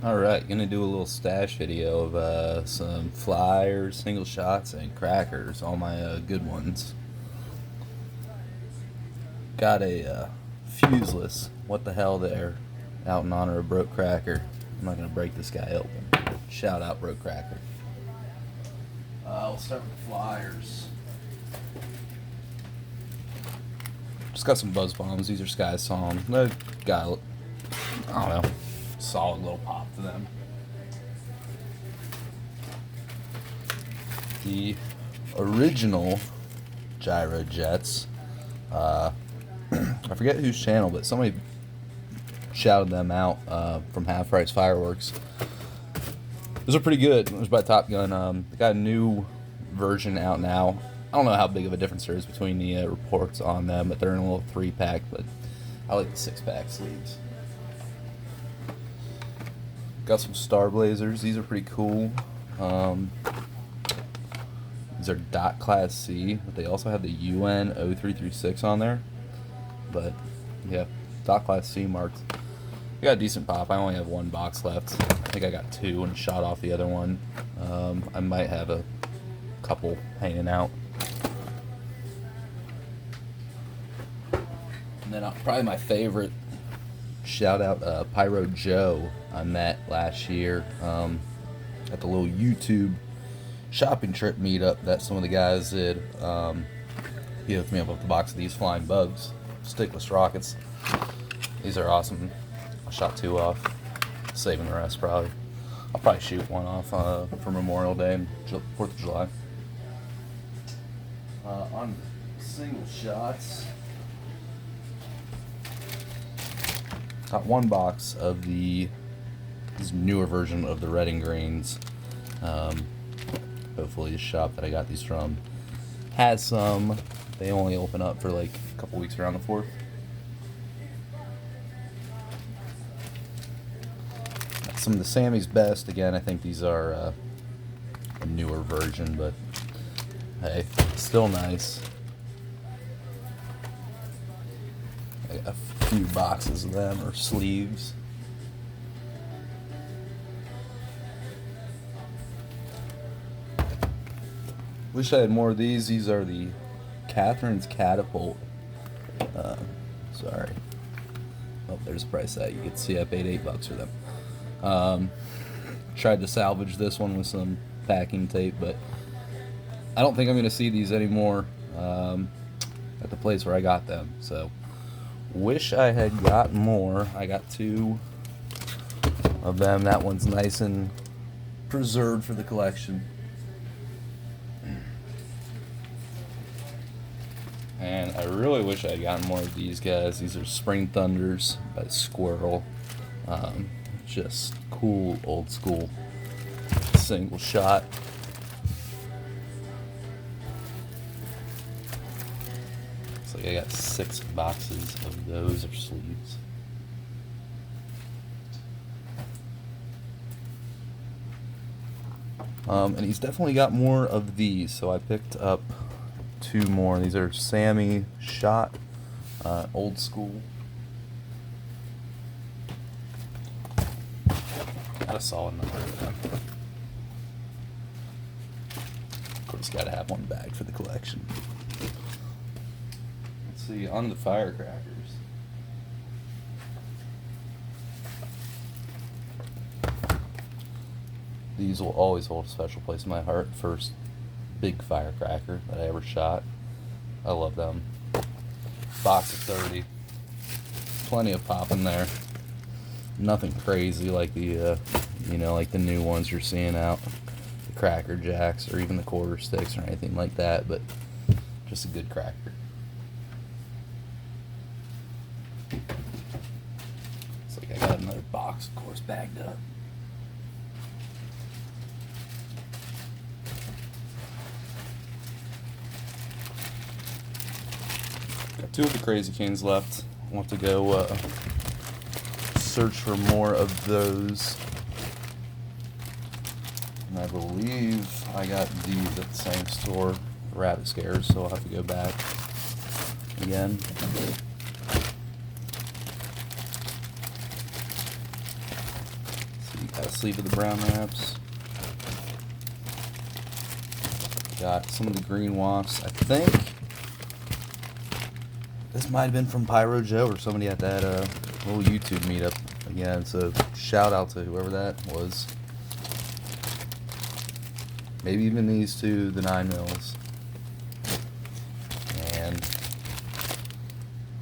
Alright, gonna do a little stash video of some flyers, single shots, and crackers, all my good ones. Got a fuseless, what the hell there, out in honor of Broke Cracker. I'm not gonna break this guy open. Shout out Broke Cracker. We'll start with the flyers. Just got some buzz bombs. These are Sky Song. They got, I don't know, solid little pop to them. The original gyro jets, I forget whose channel, but somebody shouted them out from Half Price Fireworks. Those are pretty good. It was by Top Gun. They got a new version out now. I don't know how big of a difference there is between the reports on them, but they're in a little 3-pack, but I like the 6-pack sleeves. Got some Star Blazers. These are pretty cool. These are Dot Class C, but they also have the UN 0336 on there. But yeah, Dot Class C marked. I got a decent pop. I only have one box left. I think I got 2 and shot off the other one. I might have a couple hanging out. And then probably my favorite, shout out Pyro Joe. I met last year at the little YouTube shopping trip meetup that some of the guys did. He hooked me up with a box of these flying bugs, stickless rockets. These are awesome. I shot 2 off, saving the rest probably. I'll probably shoot one off for Memorial Day and 4th of July. On single shots, got one box of this newer version of the red and greens. Hopefully the shop that I got these from has some. They only open up for like a couple weeks around the 4th. Some of the Sammy's Best. Again, I think these are a newer version, but hey, still nice. I got a few boxes of them, or sleeves. Wish I had more of these. These are the Catherine's Catapult. Sorry. Oh, there's a price tag. You can see I paid $8 for them. Tried to salvage this one with some packing tape, but I don't think I'm going to see these anymore at the place where I got them. So, wish I had got more. I got 2 of them. That one's nice and preserved for the collection. And I really wish I had gotten more of these guys. These are Spring Thunders by Squirrel. Just cool, old school single shot. Looks like I got 6 boxes of those, or sleeves. And he's definitely got more of these, so I picked up 2 more. These are Sammy Shot, old school. Got a solid number of them. Of course, gotta have one bag for the collection. Let's see, on the Firecrackers. These will always hold a special place in my heart. First big firecracker that I ever shot. I love them. Box of 30. Plenty of pop in there. Nothing crazy like the, like the new ones you're seeing out. The Cracker Jacks or even the quarter sticks or anything like that, but just a good cracker. It's like I got another box, of course, bagged up. Got 2 of the Crazy Kings left. I want to go search for more of those. And I believe I got these at the same store, Rabbit Scares, so I'll have to go back again. Got a sleeve of the brown wraps. Got some of the green wasps. I think this might have been from Pyro Joe or somebody at that little YouTube meetup. Again, so shout out to whoever that was. Maybe even these two, the 9mm. And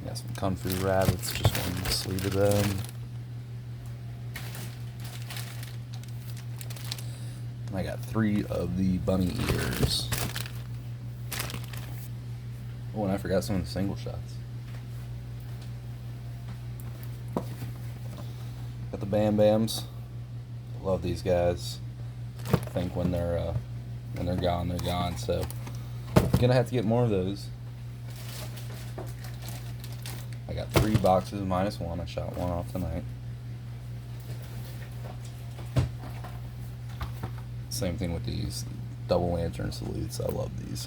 got some Kung Fu rabbits, just one sleeve of them. And I got 3 of the bunny ears. Oh, and I forgot some of the single shots. Got the Bam Bams. Love these guys. I think when they're gone, they're gone. So gonna have to get more of those. I got 3 boxes minus 1. I shot 1 off tonight. Same thing with these double lantern salutes. I love these.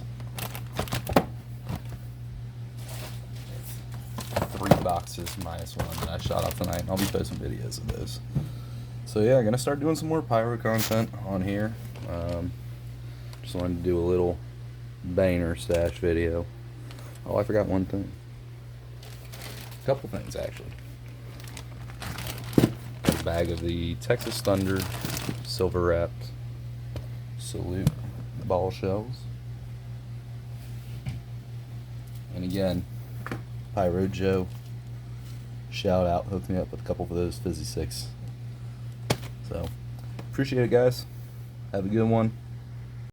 3 boxes minus 1 that I shot off tonight. I'll be posting videos of those. So yeah, I'm gonna start doing some more pyro content on here. Just wanted to do a little banger stash video. Oh, I forgot one thing. A couple things actually. Got a bag of the Texas Thunder silver wrapped salute ball shells. And again, Pyro Joe, shout out, hooked me up with a couple of those Fizzy 6. So, appreciate it, guys. Have a good one.